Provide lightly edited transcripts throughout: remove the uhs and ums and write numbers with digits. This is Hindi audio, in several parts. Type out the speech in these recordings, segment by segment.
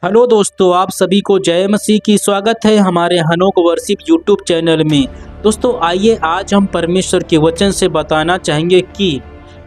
हेलो दोस्तों, आप सभी को जय मसीह की स्वागत है हमारे हनोक वर्शिप यूट्यूब चैनल में। दोस्तों आइए आज हम परमेश्वर के वचन से बताना चाहेंगे कि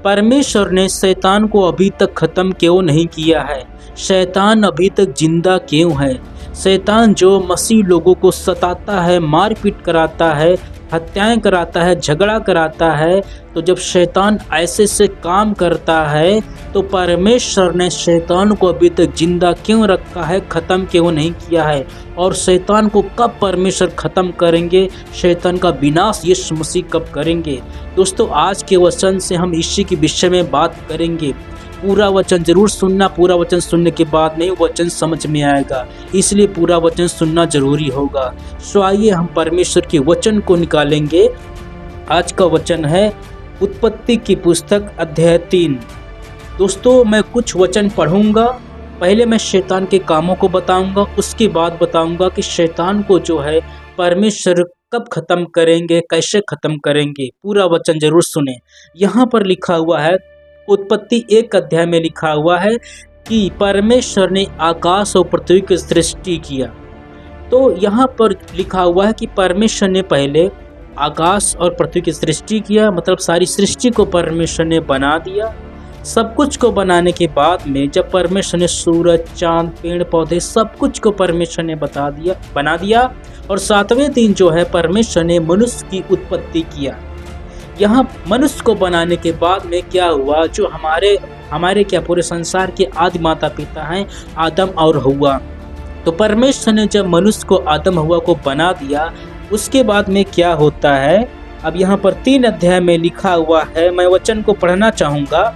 परमेश्वर ने शैतान को अभी तक ख़त्म क्यों नहीं किया है। शैतान अभी तक जिंदा क्यों है। शैतान जो मसीह लोगों को सताता है, मारपीट कराता है, हत्याएं कराता है, झगड़ा कराता है, तो जब शैतान ऐसे से काम करता है तो परमेश्वर ने शैतान को अभी तक जिंदा क्यों रखा है, ख़त्म क्यों नहीं किया है। और शैतान को कब परमेश्वर ख़त्म करेंगे, शैतान का विनाश यीशु मसीह कब करेंगे। दोस्तों आज के वचन से हम इसी के विषय में बात करेंगे। पूरा वचन जरूर सुनना, पूरा वचन सुनने के बाद नहीं वचन समझ में आएगा, इसलिए पूरा वचन सुनना जरूरी होगा। सो आइए हम परमेश्वर के वचन को निकालेंगे। आज का वचन है उत्पत्ति की पुस्तक अध्याय 3। दोस्तों मैं कुछ वचन पढ़ूंगा, पहले मैं शैतान के कामों को बताऊंगा, उसके बाद बताऊंगा कि शैतान को जो है परमेश्वर कब खत्म करेंगे, कैसे खत्म करेंगे। पूरा वचन जरूर सुने। यहाँ पर लिखा हुआ है, उत्पत्ति 1 अध्याय में लिखा हुआ है कि परमेश्वर ने आकाश और पृथ्वी की सृष्टि किया। तो यहाँ पर लिखा हुआ है कि परमेश्वर ने पहले आकाश और पृथ्वी की सृष्टि किया, मतलब सारी सृष्टि को परमेश्वर ने बना दिया। सब कुछ को बनाने के बाद में जब परमेश्वर ने सूरज, चांद, पेड़ पौधे सब कुछ को परमेश्वर ने बना दिया और 7वें दिन जो है परमेश्वर ने मनुष्य की उत्पत्ति किया। यहाँ मनुष्य को बनाने के बाद में क्या हुआ, जो हमारे क्या पूरे संसार के आदि माता पिता हैं आदम और हव्वा। तो परमेश्वर ने जब मनुष्य को आदम हव्वा को बना दिया, उसके बाद में क्या होता है, अब यहाँ पर 3 अध्याय में लिखा हुआ है, मैं वचन को पढ़ना चाहूँगा।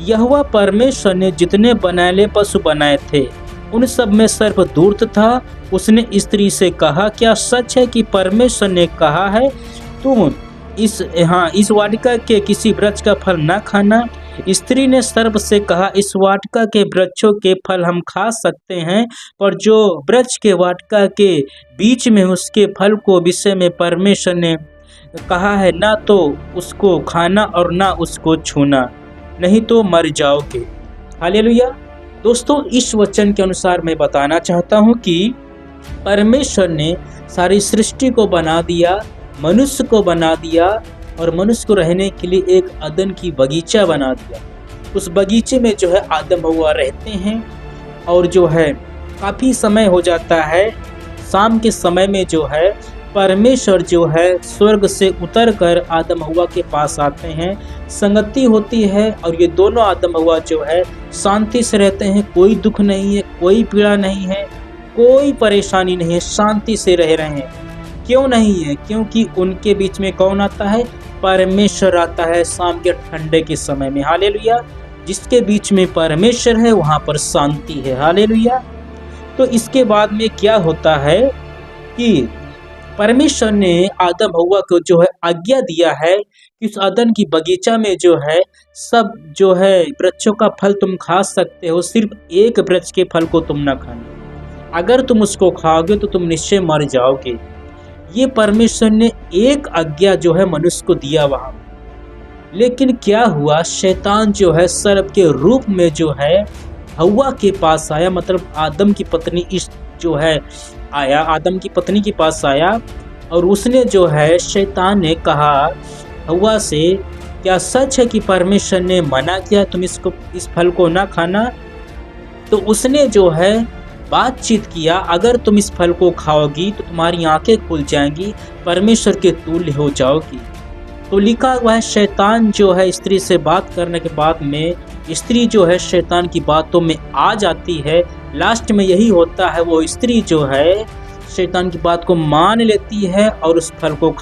यहोवा परमेश्वर ने जितने बनाए पशु बनाए थे उन सब में सर्प धूर्त था। उसने स्त्री से कहा, क्या सच है कि परमेश्वर ने कहा है तुम इस वाटिका के किसी वृक्ष का फल न खाना। स्त्री ने सर्प से कहा, इस वाटिका के वृक्षों के फल हम खा सकते हैं, पर जो वृक्ष के वाटिका के बीच में उसके फल को विषय में परमेश्वर ने कहा है, ना तो उसको खाना और ना उसको छूना, नहीं तो मर जाओगे। हालेलुया। दोस्तों इस वचन के अनुसार मैं बताना चाहता हूँ कि परमेश्वर ने सारी सृष्टि को बना दिया, मनुष्य को बना दिया और मनुष्य को रहने के लिए एक अदन की बगीचा बना दिया। उस बगीचे में जो है आदम हव्वा रहते हैं और जो है काफ़ी समय हो जाता है। शाम के समय में जो है परमेश्वर जो है स्वर्ग से उतर कर आदम हव्वा के पास आते हैं, संगति होती है और ये दोनों आदम हव्वा जो है शांति से रहते हैं। कोई दुख नहीं है, कोई पीड़ा नहीं है, कोई परेशानी नहीं है, शांति से रह रहे हैं। क्यों नहीं है? क्योंकि उनके बीच में कौन आता है? परमेश्वर आता है शाम के ठंडे के समय में। हालेलुया। जिसके बीच में परमेश्वर है वहाँ पर शांति है। हालेलुया। तो इसके बाद में क्या होता है कि परमेश्वर ने आदम हव्वा को जो है आज्ञा दिया है कि उस अदन की बगीचा में जो है सब जो है वृक्षों का फल तुम खा सकते हो, सिर्फ एक वृक्ष के फल को तुम ना खाना। अगर तुम उसको खाओगे तो तुम निश्चय मर जाओगे। ये परमेश्वर ने एक आज्ञा जो है मनुष्य को दिया वहाँ। लेकिन क्या हुआ, शैतान जो है सर्प के रूप में जो है हव्वा के पास आया, मतलब आदम की पत्नी आदम की पत्नी के पास आया और उसने जो है शैतान ने कहा हव्वा से, क्या सच है कि परमेश्वर ने मना किया तुम इस फल को ना खाना। तो उसने जो है बातचीत किया, अगर तुम इस फल को खाओगी तो तुम्हारी आंखें खुल जाएंगी, परमेश्वर के तुल्य हो जाओगी। तो लिखा हुआ है शैतान जो है स्त्री से बात करने के बाद में स्त्री जो है शैतान की बातों में आ जाती है। लास्ट में यही होता है, वो स्त्री जो है शैतान की बात को मान लेती है और उस फल को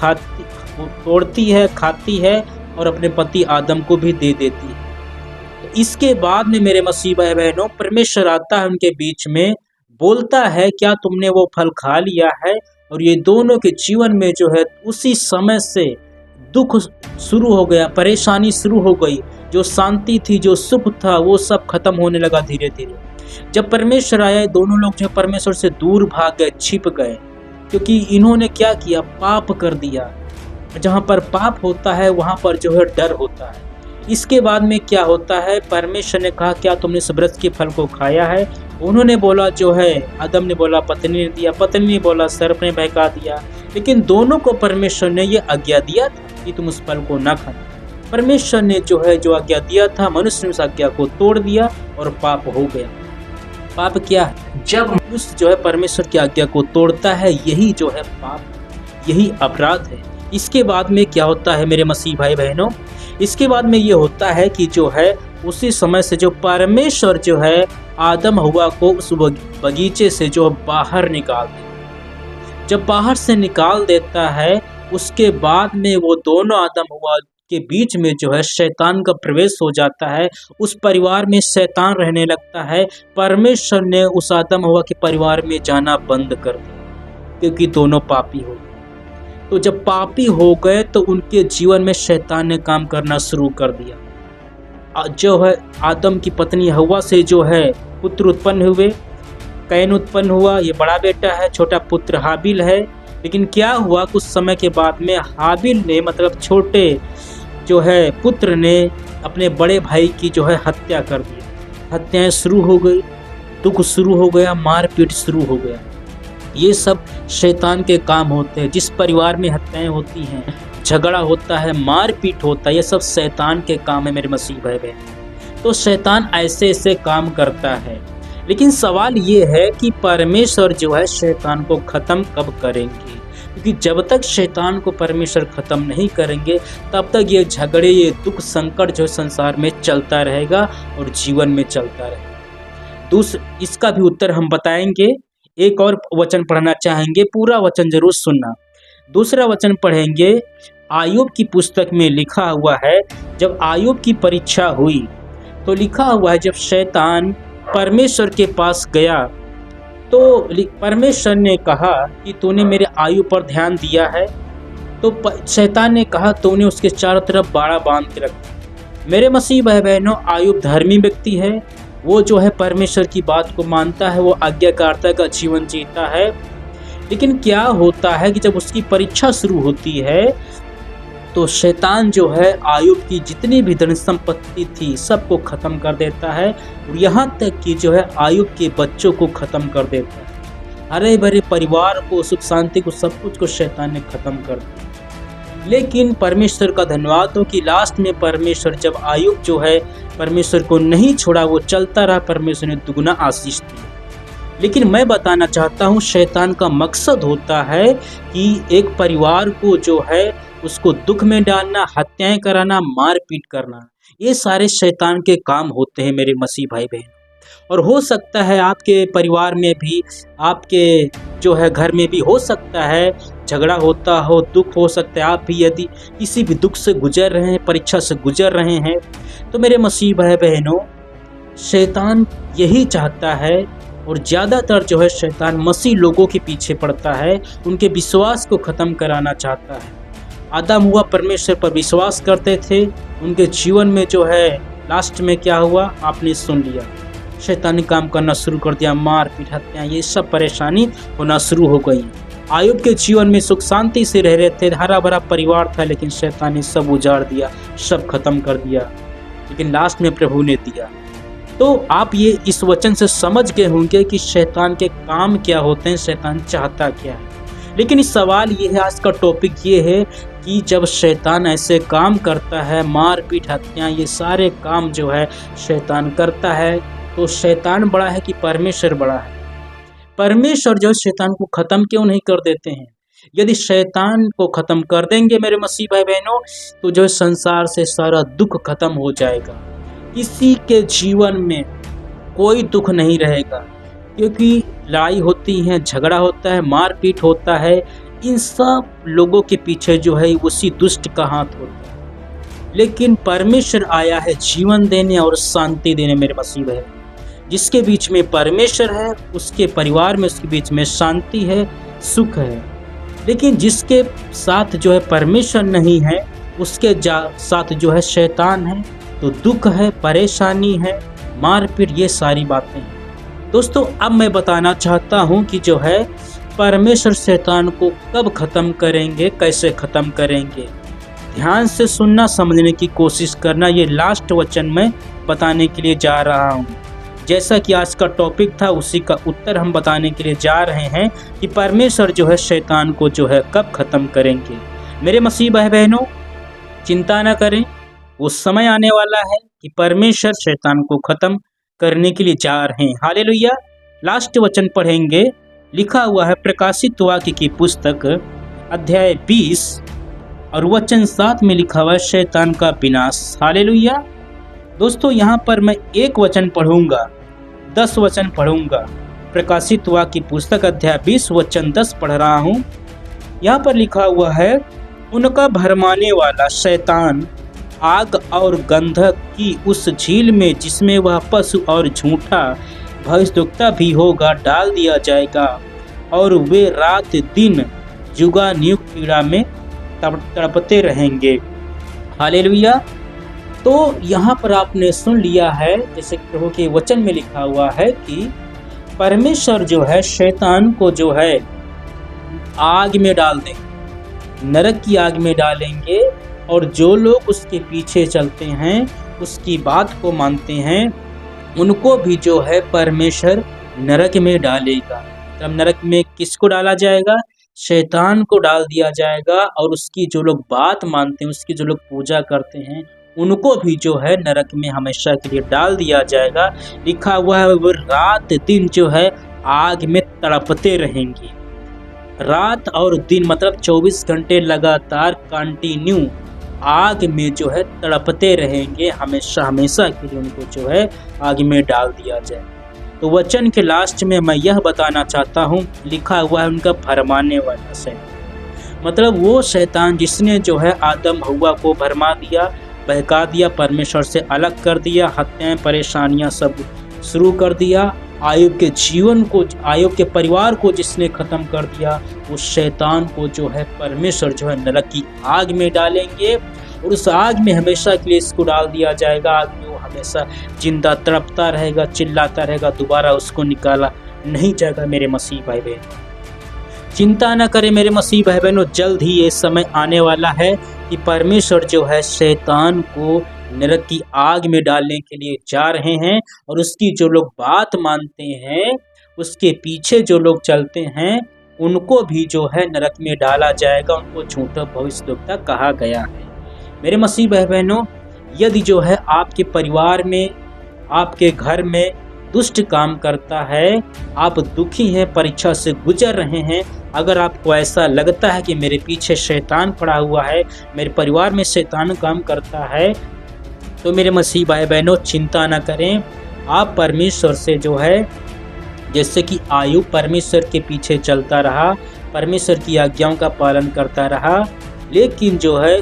तोड़ती है, खाती है और अपने पति आदम को भी दे देती है। तो इसके बाद में मेरे मसीह भाई बहनों, परमेश्वर आता है उनके बीच में, बोलता है क्या तुमने वो फल खा लिया है। और ये दोनों के जीवन में जो है उसी समय से दुख शुरू हो गया, परेशानी शुरू हो गई। जो शांति थी, जो सुख था, वो सब खत्म होने लगा धीरे धीरे। जब परमेश्वर आया दोनों लोग जो परमेश्वर से दूर भाग गए, छिप गए, क्योंकि इन्होंने क्या किया, पाप कर दिया। जहाँ पर पाप होता है वहाँ पर जो है डर होता है। इसके बाद में क्या होता है, परमेश्वर ने कहा क्या तुमने इस वृक्ष के फल को खाया है? उन्होंने बोला जो है, आदम ने बोला पत्नी ने दिया, पत्नी ने बोला सर्प ने बहका दिया। लेकिन दोनों को परमेश्वर ने ये आज्ञा दिया था कि तुम उस फल को ना खाना। परमेश्वर ने जो है जो आज्ञा दिया था, मनुष्य ने उस आज्ञा को तोड़ दिया और पाप हो गया। पाप क्या है? जब मनुष्य जो है परमेश्वर की आज्ञा को तोड़ता है, यही जो है पाप, यही अपराध है। इसके बाद में क्या होता है मेरे मसीह भाई बहनों, इसके बाद में ये होता है कि जो है उसी समय से जो परमेश्वर जो है आदम हव्वा को उस बगीचे से जो बाहर निकाल देता। जब बाहर से निकाल देता है, उसके बाद में वो दोनों आदम हव्वा के बीच में जो है शैतान का प्रवेश हो जाता है। उस परिवार में शैतान रहने लगता है। परमेश्वर ने उस आदम हव्वा के परिवार में जाना बंद कर दिया, क्योंकि दोनों पापी हो गए। तो जब पापी हो गए तो उनके जीवन में शैतान ने काम करना शुरू कर दिया। जो है आदम की पत्नी हव्वा से जो है पुत्र उत्पन्न हुए। कैन उत्पन्न हुआ, ये बड़ा बेटा है, छोटा पुत्र हाबिल है। लेकिन क्या हुआ, कुछ समय के बाद में हाबिल ने मतलब छोटे जो है पुत्र ने अपने बड़े भाई की जो है हत्या कर दी। हत्याएं शुरू हो गई, दुख शुरू हो गया, मारपीट शुरू हो गया। ये सब शैतान के काम होते हैं। जिस परिवार में हत्याएं होती हैं, झगड़ा होता है, मारपीट होता है, ये सब शैतान के काम है मेरे मसीह भाई बहन। तो शैतान ऐसे ऐसे काम करता है। लेकिन सवाल ये है कि परमेश्वर जो है शैतान को ख़त्म कब करेंगे? क्योंकि जब तक शैतान को परमेश्वर ख़त्म नहीं करेंगे, तब तक ये झगड़े, ये दुख, संकट जो संसार में चलता रहेगा और जीवन में चलता रहेगा। इसका भी उत्तर हम बताएंगे। एक और वचन पढ़ना चाहेंगे, पूरा वचन जरूर सुनना। दूसरा वचन पढ़ेंगे, आयुब की पुस्तक में लिखा हुआ है, जब आयुब की परीक्षा हुई तो लिखा हुआ है जब शैतान परमेश्वर के पास गया तो परमेश्वर ने कहा कि तूने मेरे आयुब पर ध्यान दिया है। तो शैतान ने कहा तूने उसके चारों तरफ बाड़ा बांध के रखा। मेरे मसीह भाई बहनों, आयुब धर्मी व्यक्ति है। वो जो है परमेश्वर की बात को मानता है, वो आज्ञाकारिता का जीवन जीता है। लेकिन क्या होता है कि जब उसकी परीक्षा शुरू होती है तो शैतान जो है आयुब की जितनी भी धन संपत्ति थी सबको ख़त्म कर देता है, और यहाँ तक कि जो है आयुब के बच्चों को ख़त्म कर देता है। हरे भरे परिवार को, सुख शांति को, सब कुछ को शैतान ने ख़त्म कर दिया। लेकिन परमेश्वर का धन्यवाद हो कि लास्ट में परमेश्वर जब आयुब जो है परमेश्वर को नहीं छोड़ा, वो चलता रहा, परमेश्वर ने दुगना आशीष दी। लेकिन मैं बताना चाहता हूँ, शैतान का मकसद होता है कि एक परिवार को जो है उसको दुख में डालना, हत्याएं कराना, मारपीट करना। ये सारे शैतान के काम होते हैं मेरे मसीह भाई बहन। और हो सकता है आपके परिवार में भी, आपके जो है घर में भी हो सकता है झगड़ा होता हो, दुख हो सकता है। आप भी यदि किसी भी दुख से गुजर रहे हैं, परीक्षा से गुजर रहे हैं, तो मेरे मसीह भाई बहनों, शैतान यही चाहता है, और ज़्यादातर जो है शैतान मसीह लोगों के पीछे पड़ता है, उनके विश्वास को ख़त्म कराना चाहता है। आदम हुआ परमेश्वर पर विश्वास करते थे, उनके जीवन में जो है लास्ट में क्या हुआ आपने सुन लिया। शैतानी काम करना शुरू कर दिया, मारपीट, हत्याएं, ये सब परेशानी होना शुरू हो गई। आयुब के जीवन में सुख शांति से रह रहे थे, हरा भरा परिवार था, लेकिन शैतान ने सब उजाड़ दिया, सब खत्म कर दिया। लेकिन लास्ट में प्रभु ने दिया। तो आप ये इस वचन से समझ गए होंगे कि शैतान के काम क्या होते हैं, शैतान चाहता क्या है। लेकिन इस सवाल ये है, आज का टॉपिक ये है कि जब शैतान ऐसे काम करता है, मारपीट, हत्याएं, ये सारे काम जो है शैतान करता है, तो शैतान बड़ा है कि परमेश्वर बड़ा है? परमेश्वर जो शैतान को ख़त्म क्यों नहीं कर देते हैं? यदि शैतान को ख़त्म कर देंगे मेरे मसीह भाई बहनों, तो जो संसार से सारा दुख खत्म हो जाएगा। किसी के जीवन में कोई दुख नहीं रहेगा, क्योंकि लड़ाई होती है, झगड़ा होता है, मारपीट होता है, इन सब लोगों के पीछे जो है उसी दुष्ट का हाथ होता है। लेकिन परमेश्वर आया है जीवन देने और शांति देने मेरे मसीह भाई। जिसके बीच में परमेश्वर है, उसके परिवार में, उसके बीच में शांति है, सुख है। लेकिन जिसके साथ जो है परमेश्वर नहीं है, उसके साथ जो है शैतान है, तो दुख है, परेशानी है, मारपीट, ये सारी बातें हैं। दोस्तों, अब मैं बताना चाहता हूँ कि जो है परमेश्वर शैतान को कब ख़त्म करेंगे, कैसे ख़त्म करेंगे। ध्यान से सुनना, समझने की कोशिश करना। ये लास्ट वचन मैं बताने के लिए जा रहा हूँ। जैसा कि आज का टॉपिक था उसी का उत्तर हम बताने के लिए जा रहे हैं कि परमेश्वर जो है शैतान को जो है कब ख़त्म करेंगे। मेरे मसीह भाई बहनों, चिंता न करें, वो समय आने वाला है कि परमेश्वर शैतान को ख़त्म करने के लिए जा रहे हैं। हालेलुया। लास्ट वचन पढ़ेंगे। लिखा हुआ है प्रकाशित वाक्य की पुस्तक अध्याय 20 और वचन 7 में लिखा हुआ है शैतान का विनाश। हालेलुया। दोस्तों, यहाँ पर मैं एक वचन पढ़ूंगा, 10 वचन पढ़ूंगा। प्रकाशित वाक्य की पुस्तक अध्याय 20 वचन 10 पढ़ रहा हूँ। यहाँ पर लिखा हुआ है, उनका भरमाने वाला शैतान आग और गंधक की उस झील में, जिसमें वह पशु और झूठा भविष्यद्वक्ता भी होगा, डाल दिया जाएगा, और वे रात दिन जुगानुग पीड़ा में तड़पते रहेंगे। हालेलुया। तो यहाँ पर आपने सुन लिया है, जैसे प्रभु के वचन में लिखा हुआ है कि परमेश्वर जो है शैतान को जो है आग में डाल देंगे, नरक की आग में डालेंगे, और जो लोग उसके पीछे चलते हैं, उसकी बात को मानते हैं, उनको भी जो है परमेश्वर नरक में डालेगा। तब नरक में किसको डाला जाएगा? शैतान को डाल दिया जाएगा, और उसकी जो लोग बात मानते हैं, उसकी जो लोग पूजा करते हैं, उनको भी जो है नरक में हमेशा के लिए डाल दिया जाएगा। लिखा हुआ है वो रात दिन जो है आग में तड़पते रहेंगे। रात और दिन मतलब 24 घंटे लगातार कंटिन्यू आग में जो है तड़पते रहेंगे, हमेशा हमेशा के लिए उनको जो है आग में डाल दिया जाए। तो वचन के लास्ट में मैं यह बताना चाहता हूँ, लिखा हुआ है उनका भरमाने वाला शैतान, मतलब वो शैतान जिसने जो है आदम हव्वा को भरमा दिया, बहका दिया, परमेश्वर से अलग कर दिया, हत्याएं परेशानियां सब शुरू कर दिया, आयुब के जीवन को, आयुब के परिवार को जिसने ख़त्म कर दिया, उस शैतान को जो है परमेश्वर जो है नरक की आग में डालेंगे, और उस आग में हमेशा के लिए इसको डाल दिया जाएगा। आग में वो हमेशा जिंदा तड़पता रहेगा, चिल्लाता रहेगा, दोबारा उसको निकाला नहीं जाएगा। मेरे मसीह भाई बहनों, चिंता न करें मेरे मसीह भाई बहनों, जल्द ही ये समय आने वाला है कि परमेश्वर जो है शैतान को नरक की आग में डालने के लिए जा रहे हैं, और उसकी जो लोग बात मानते हैं, उसके पीछे जो लोग चलते हैं, उनको भी जो है नरक में डाला जाएगा। उनको झूठा भविष्यद्वक्ता कहा गया है। मेरे मसीह भाई बहनों, यदि जो है आपके परिवार में, आपके घर में दुष्ट काम करता है, आप दुखी हैं, परीक्षा से गुजर रहे हैं, अगर आपको ऐसा लगता है कि मेरे पीछे शैतान पड़ा हुआ है, मेरे परिवार में शैतान काम करता है, तो मेरे मसीह भाई बहनों चिंता ना करें। आप परमेश्वर से जो है, जैसे कि आयुब परमेश्वर के पीछे चलता रहा, परमेश्वर की आज्ञाओं का पालन करता रहा, लेकिन जो है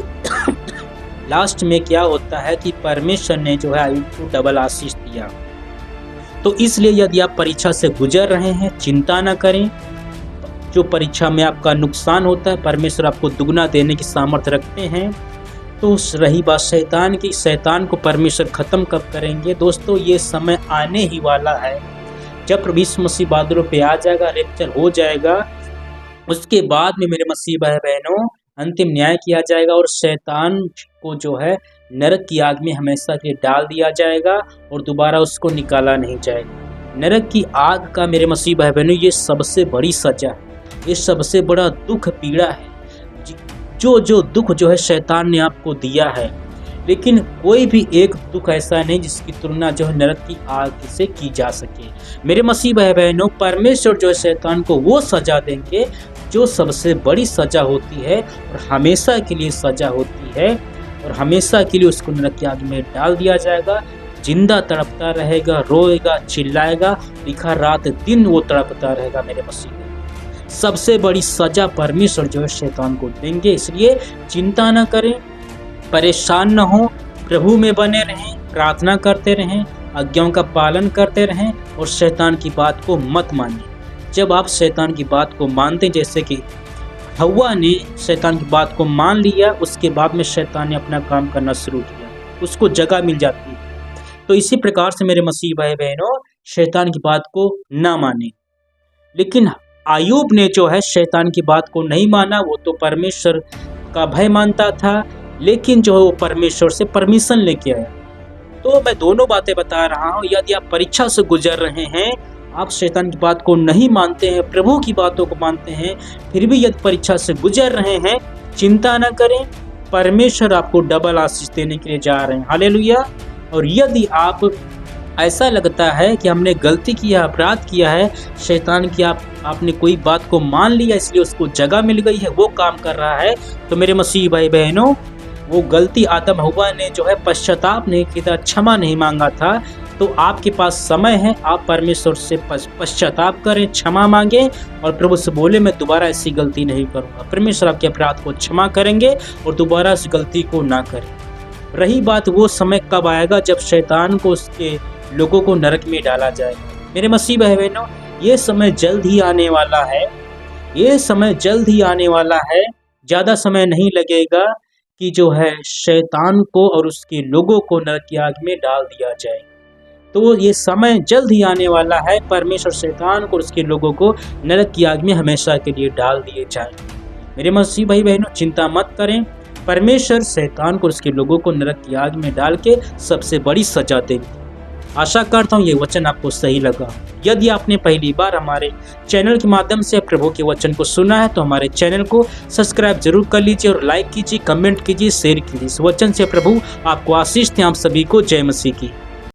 लास्ट में क्या होता है कि परमेश्वर ने जो है आयुब को डबल आशीष दिया। तो इसलिए यदि आप परीक्षा से गुजर रहे हैं, चिंता ना करें। जो परीक्षा में आपका नुकसान होता है, परमेश्वर आपको दुगना देने की सामर्थ्य रखते हैं। तो रही बात शैतान की, शैतान को परमेश्वर ख़त्म कब करेंगे? दोस्तों, ये समय आने ही वाला है जब प्रभु यीशु मसीह बादलों पे आ जाएगा, रैप्चर हो जाएगा। उसके बाद में मेरे मसीह भाई बहनों अंतिम न्याय किया जाएगा, और शैतान को जो है नरक की आग में हमेशा के लिए डाल दिया जाएगा, और दोबारा उसको निकाला नहीं जाएगा। नरक की आग का मेरे मसीह भाई बहनों ये सबसे बड़ी सजा है, ये सबसे बड़ा दुख पीड़ा है, जो दुख जो है शैतान ने आपको दिया है। लेकिन कोई भी एक दुख ऐसा नहीं जिसकी तुलना जो है नरक की आग से की जा सके। मेरे मसीह भाई बहनों, परमेश्वर जो है शैतान को वो सजा देंगे जो सबसे बड़ी सजा होती है, और हमेशा के लिए सजा होती है, और हमेशा के लिए उसको नरक की आग में डाल दिया जाएगा। जिंदा तड़पता रहेगा, रोएगा, चिल्लाएगा, लिखा रात दिन वो तड़पता रहेगा। मेरे मसीह सबसे बड़ी सजा परमेश्वर जो है शैतान को देंगे। इसलिए चिंता न करें, परेशान न हो, प्रभु में बने रहें, प्रार्थना करते रहें, आज्ञाओं का पालन करते रहें, और शैतान की बात को मत मानिए। जब आप शैतान की बात को मानते, जैसे कि हव्वा ने शैतान की बात को मान लिया, उसके बाद में शैतान ने अपना काम करना शुरू किया, उसको जगह मिल जाती है। तो इसी प्रकार से मेरे मसीह भाई बहनों, शैतान की बात को ना माने। लेकिन आयुब ने जो है शैतान की बात को नहीं माना, वो तो परमेश्वर का भय मानता था, लेकिन जो है वो परमेश्वर से परमिशन लेके आया। तो मैं दोनों बातें बता रहा हूँ। यदि आप परीक्षा से गुजर रहे हैं, आप शैतान की बात को नहीं मानते हैं, प्रभु की बातों को मानते हैं, फिर भी यदि परीक्षा से गुजर रहे हैं, चिंता न करें, परमेश्वर आपको डबल आशीष देने के लिए जा रहे हैं। हालेलुया। और यदि आप ऐसा लगता है कि हमने गलती किया, अपराध किया है, शैतान की आपने कोई बात को मान लिया इसलिए उसको जगह मिल गई है, वो काम कर रहा है, तो मेरे मसीह भाई बहनों, वो गलती आदम हव्वा ने जो है पश्चाताप नहीं किया था, क्षमा नहीं मांगा था, तो आपके पास समय है, आप परमेश्वर से पश्चाताप करें, क्षमा मांगें और प्रभु से बोले मैं दोबारा ऐसी गलती नहीं करूँगा। परमेश्वर आपके अपराध को क्षमा करेंगे और दोबारा इस गलती को ना करें। रही बात वो समय कब आएगा जब शैतान को उसके लोगों को नरक में डाला जाएगा। मेरे मसीह भाई बहनों, ये समय जल्द ही आने वाला है, ये समय जल्द ही आने वाला है। ज़्यादा समय नहीं लगेगा कि जो है शैतान को और उसके लोगों को नरक की आग में डाल दिया जाए। तो ये समय जल्द ही आने वाला है, परमेश्वर शैतान को और उसके लोगों को नरक की आग में हमेशा के लिए डाल दिए जाए। मेरे मसीह भाई बहनों, चिंता मत करें, परमेश्वर शैतान को और उसके लोगों को नरक की आग में डाल के सबसे बड़ी सजा देगी। आशा करता हूँ ये वचन आपको सही लगा। यदि आपने पहली बार हमारे चैनल के माध्यम से प्रभु के वचन को सुना है तो हमारे चैनल को सब्सक्राइब जरूर कर लीजिए और लाइक कीजिए, कमेंट कीजिए, शेयर कीजिए। इस वचन से प्रभु आपको आशीष दें। आप सभी को जय मसीह की।